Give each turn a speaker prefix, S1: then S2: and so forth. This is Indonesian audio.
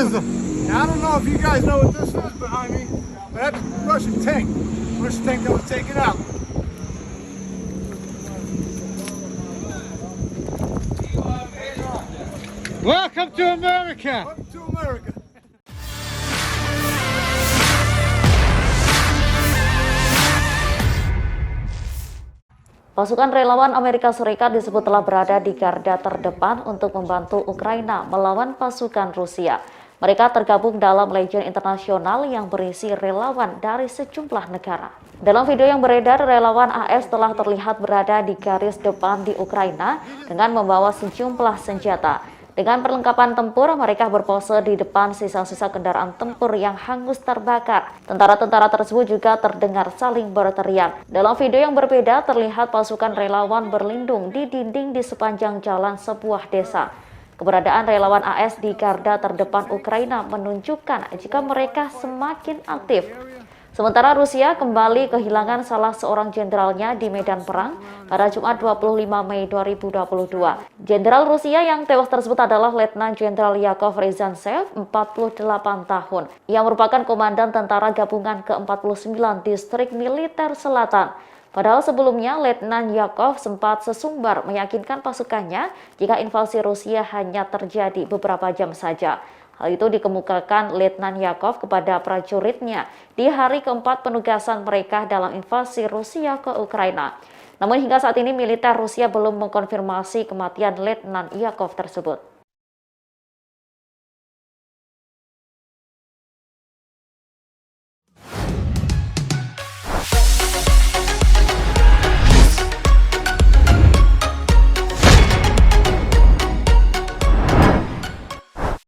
S1: is a... Now, I don't know if you guys know what this is behind me, but that's a Russian tank. Russian tank that was taken out. Welcome to America. Welcome to America.
S2: Pasukan relawan Amerika Serikat disebut telah berada di garda terdepan untuk membantu Ukraina melawan pasukan Rusia. Mereka tergabung dalam Legion Internasional yang berisi relawan dari sejumlah negara. Dalam video yang beredar, relawan AS telah terlihat berada di garis depan di Ukraina dengan membawa sejumlah senjata. Dengan perlengkapan tempur, mereka berpose di depan sisa-sisa kendaraan tempur yang hangus terbakar. Tentara-tentara tersebut juga terdengar saling berteriak. Dalam video yang berbeda, terlihat pasukan relawan berlindung di dinding di sepanjang jalan sebuah desa. Keberadaan relawan AS di garda terdepan Ukraina menunjukkan jika mereka semakin aktif. Sementara Rusia kembali kehilangan salah seorang jenderalnya di medan perang pada Jumat 25 Mei 2022. Jenderal Rusia yang tewas tersebut adalah Letnan Jenderal Yakov Ryazantsev, 48 tahun, yang merupakan komandan tentara gabungan ke-49 Distrik Militer Selatan. Padahal sebelumnya, Letnan Yakov sempat sesumbar meyakinkan pasukannya jika invasi Rusia hanya terjadi beberapa jam saja. Hal itu dikemukakan Letnan Yakov kepada prajuritnya di hari keempat penugasan mereka dalam invasi Rusia ke Ukraina. Namun hingga saat ini militer Rusia belum mengkonfirmasi kematian Letnan Yakov tersebut.